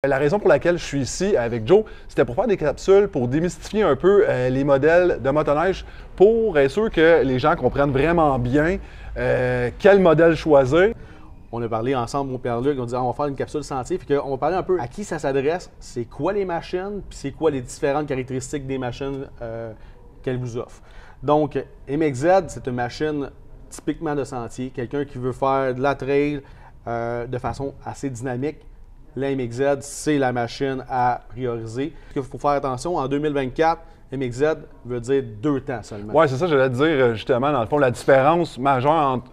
La raison pour laquelle je suis ici avec Joe, c'était pour faire des capsules, pour démystifier un peu les modèles de motoneige, pour être sûr que les gens comprennent vraiment bien quel modèle choisir. On a parlé ensemble, mon père Luc, on disait on va faire une capsule sentier, puis on va parler un peu à qui ça s'adresse, c'est quoi les machines, puis c'est quoi les différentes caractéristiques des machines qu'elle vous offre. Donc, MXZ, c'est une machine typiquement de sentier, quelqu'un qui veut faire de la trail de façon assez dynamique. La MXZ, c'est la machine à prioriser. Il faut faire attention, en 2024, MXZ veut dire 2 temps seulement. Oui, c'est ça, j'allais te dire justement, dans le fond, la différence majeure entre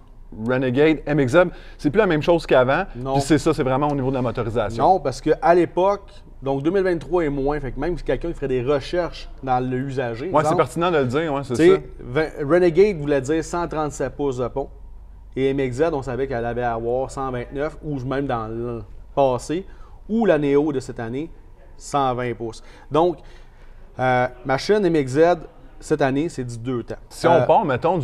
Renegade, MXZ, c'est plus la même chose qu'avant. Puis c'est ça, c'est vraiment au niveau de la motorisation. Non, parce qu'à l'époque, donc 2023 et moins, fait que même si quelqu'un ferait des recherches dans le usager. Oui, c'est pertinent de le dire, ouais, c'est ça. Renegade voulait dire 137 pouces de pont. Et MXZ, on savait qu'elle allait avoir 129, ou même dans le passé, ou la Neo de cette année, 120 pouces. Donc, machine MXZ, cette année, c'est du 2 temps. Si on part, mettons,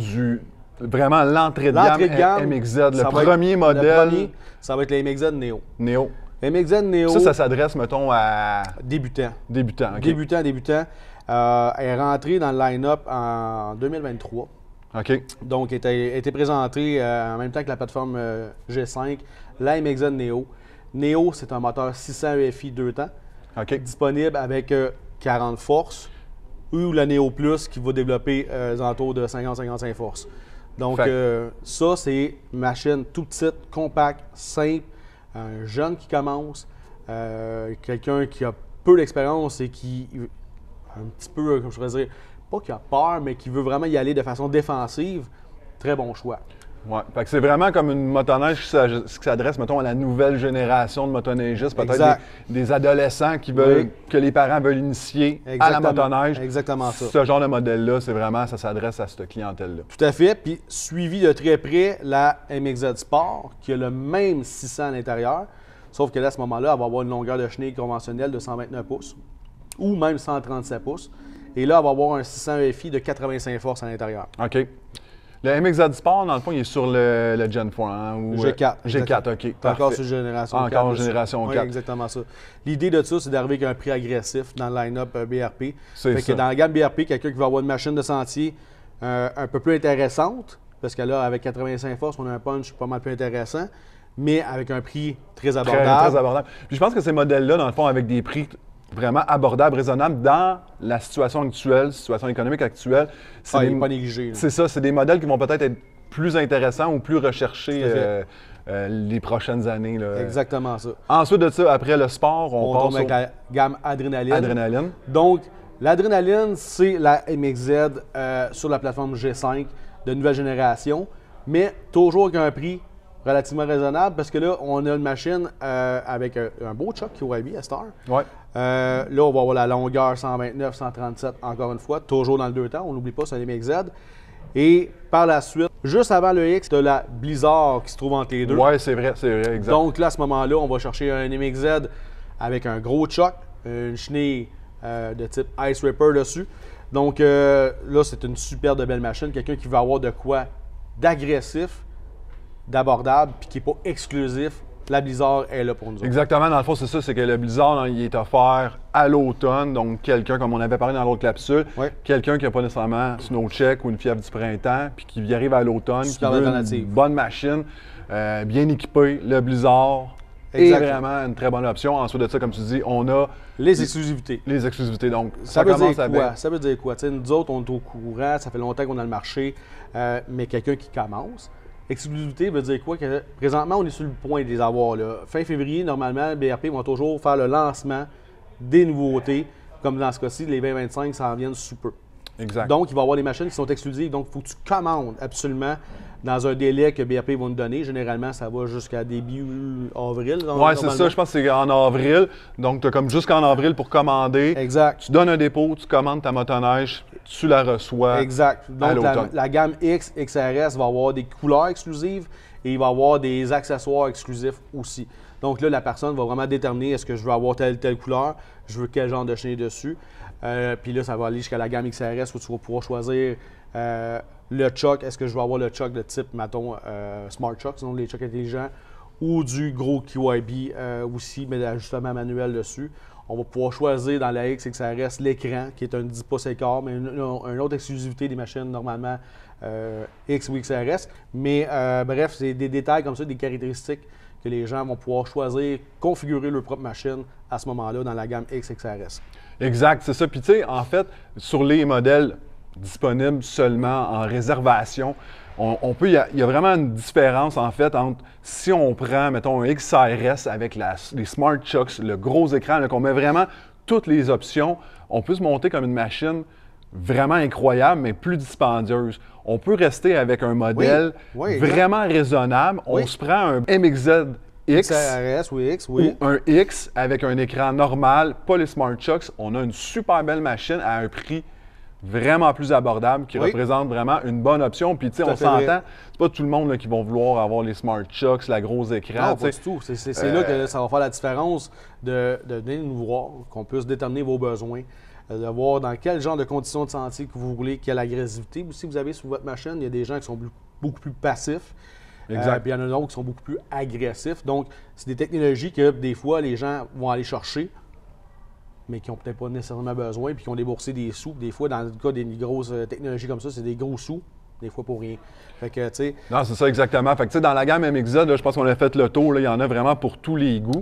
vraiment l'entrée de gamme MXZ, le premier modèle. Ça va être la MXZ Neo. Neo. MXZ Neo. Ça s'adresse, mettons, à. Débutant. Débutant, OK. Débutant. Elle est rentrée dans le line-up en 2023. OK. Donc, elle a été présentée en même temps que la plateforme G5, la MXZ Neo. Neo, c'est un moteur 600 EFI 2 temps, disponible avec 40 forces, ou la Neo Plus qui va développer aux alentours de 50-55 forces. Donc, ça, c'est une machine toute petite, compacte, simple, un jeune qui commence, quelqu'un qui a peu d'expérience et qui, un petit peu, comme je pourrais dire, pas qui a peur, mais qui veut vraiment y aller de façon défensive. Très bon choix. Oui, fait que c'est vraiment comme une motoneige qui s'adresse, mettons, à la nouvelle génération de motoneigistes, peut-être des adolescents qui veulent, que les parents veulent initier à la motoneige. Exactement ça. Ce genre de modèle-là, c'est vraiment, ça s'adresse à cette clientèle-là. Tout à fait, puis suivi de très près, la MXZ Sport, qui a le même 600 à l'intérieur, sauf que là, à ce moment-là, elle va avoir une longueur de chenille conventionnelle de 129 pouces, ou même 137 pouces, et là, elle va avoir un 600 EFI de 85 forces à l'intérieur. OK. Le MXZ Sport, dans le fond, il est sur le Gen 4, hein, ou G4. G4, OK. Encore sur génération 4. Encore génération 4. Oui, exactement ça. L'idée de ça, c'est d'arriver avec un prix agressif dans le line-up BRP. C'est ça. Que dans la gamme BRP, quelqu'un qui va avoir une machine de sentier un peu plus intéressante, parce que là, avec 85 forces, on a un punch pas mal plus intéressant, mais avec un prix très abordable. Très abordable. Puis je pense que ces modèles-là, dans le fond, avec des prix vraiment abordables, raisonnables dans la situation actuelle, situation économique actuelle. Il n'est pas négligé. C'est ça, c'est des modèles qui vont peut-être être plus intéressants ou plus recherchés les prochaines années. Là. Exactement ça. Ensuite de ça, après le sport, on passe avec la gamme Adrénaline. Adrénaline. Donc, l'Adrénaline, c'est la MXZ sur la plateforme G5 de nouvelle génération, mais toujours avec un prix relativement raisonnable parce que là, on a une machine avec un beau choc QIB à Star. Ouais. Là, on va avoir la longueur 129, 137, encore une fois, toujours dans le 2 temps, on n'oublie pas, c'est un MXZ. Et par la suite, juste avant le X, tu as la Blizzard qui se trouve entre les deux. Oui, c'est vrai, exact. Donc là, à ce moment-là, on va chercher un MXZ avec un gros choc, une chenille de type Ice Ripper dessus. Donc là, c'est une super de belle machine, quelqu'un qui veut avoir de quoi d'agressif, d'abordable, puis qui n'est pas exclusif. La Blizzard est là pour nous autres. Exactement, dans le fond, c'est ça, c'est que le Blizzard, il est offert à l'automne, donc quelqu'un, comme on avait parlé dans l'autre capsule, quelqu'un qui n'a pas nécessairement SnowCheck ou une fièvre du printemps, puis qui arrive à l'automne, qui veut une bonne machine, bien équipée, le Blizzard est vraiment une très bonne option. Ensuite de ça, comme tu dis, on a les exclusivités. Les exclusivités, donc ça commence à quoi? Ça veut dire quoi? T'sais, nous autres, on est au courant, ça fait longtemps qu'on a le marché, mais quelqu'un qui commence. Exclusivité veut dire quoi? Que présentement, on est sur le point de les avoir. Là. Fin février, normalement, BRP vont toujours faire le lancement des nouveautés. Comme dans ce cas-ci, les 2025, ça en vient sous peu. Exact. Donc, il va y avoir des machines qui sont exclusives. Donc, il faut que tu commandes absolument dans un délai que BRP va nous donner. Généralement, ça va jusqu'à début avril. Oui, c'est ça. Je pense que c'est en avril. Donc, tu as comme jusqu'en avril pour commander. Exact. Tu donnes un dépôt, tu commandes ta motoneige, tu la reçois. Exact. Donc, la gamme X, XRS va avoir des couleurs exclusives et il va avoir des accessoires exclusifs aussi. Donc là, la personne va vraiment déterminer est-ce que je veux avoir telle couleur, je veux quel genre de chenille dessus. Puis là, ça va aller jusqu'à la gamme XRS où tu vas pouvoir choisir le choc. Est-ce que je veux avoir le choc de type, mettons, Smart Choc, sinon les chocs intelligents, ou du gros QIB aussi, mais d'ajustement manuel dessus. On va pouvoir choisir dans la XXRS l'écran, qui est un 10 pouces écart, mais une autre exclusivité des machines normalement X ou XRS. Mais bref, c'est des détails comme ça, des caractéristiques que les gens vont pouvoir choisir, configurer leur propre machine à ce moment-là dans la gamme XXRS. Exact, c'est ça. Puis tu sais, en fait, sur les modèles disponibles seulement en réservation, il y a vraiment une différence en fait entre si on prend, mettons, un XRS avec les Smart Chucks, le gros écran, qu'on met vraiment toutes les options, on peut se monter comme une machine vraiment incroyable, mais plus dispendieuse. On peut rester avec un modèle vraiment raisonnable. On se prend un MXZ X XRS ou X, oui. Ou un X avec un écran normal, pas les Smart Chucks. On a une super belle machine à un prix vraiment plus abordable qui représente vraiment une bonne option. Puis, tu sais, on s'entend, c'est pas tout le monde là, qui va vouloir avoir les Smart Chucks, la grosse écran. Non, pas du tout. C'est là que ça va faire la différence de venir nous voir, qu'on puisse déterminer vos besoins, de voir dans quel genre de conditions de sentier que vous voulez, quelle agressivité aussi vous avez sur votre machine. Il y a des gens qui sont beaucoup plus passifs. Exact. Puis il y en a d'autres qui sont beaucoup plus agressifs. Donc, c'est des technologies que des fois, les gens vont aller chercher, mais qui n'ont peut-être pas nécessairement besoin, puis qui ont déboursé des sous. Des fois, dans le cas des grosses technologies comme ça, c'est des gros sous, des fois pour rien. Fait que, tu sais... Non, c'est ça exactement. Fait que, tu sais, dans la gamme MXZ, là, je pense qu'on a fait le tour. Il y en a vraiment pour tous les goûts.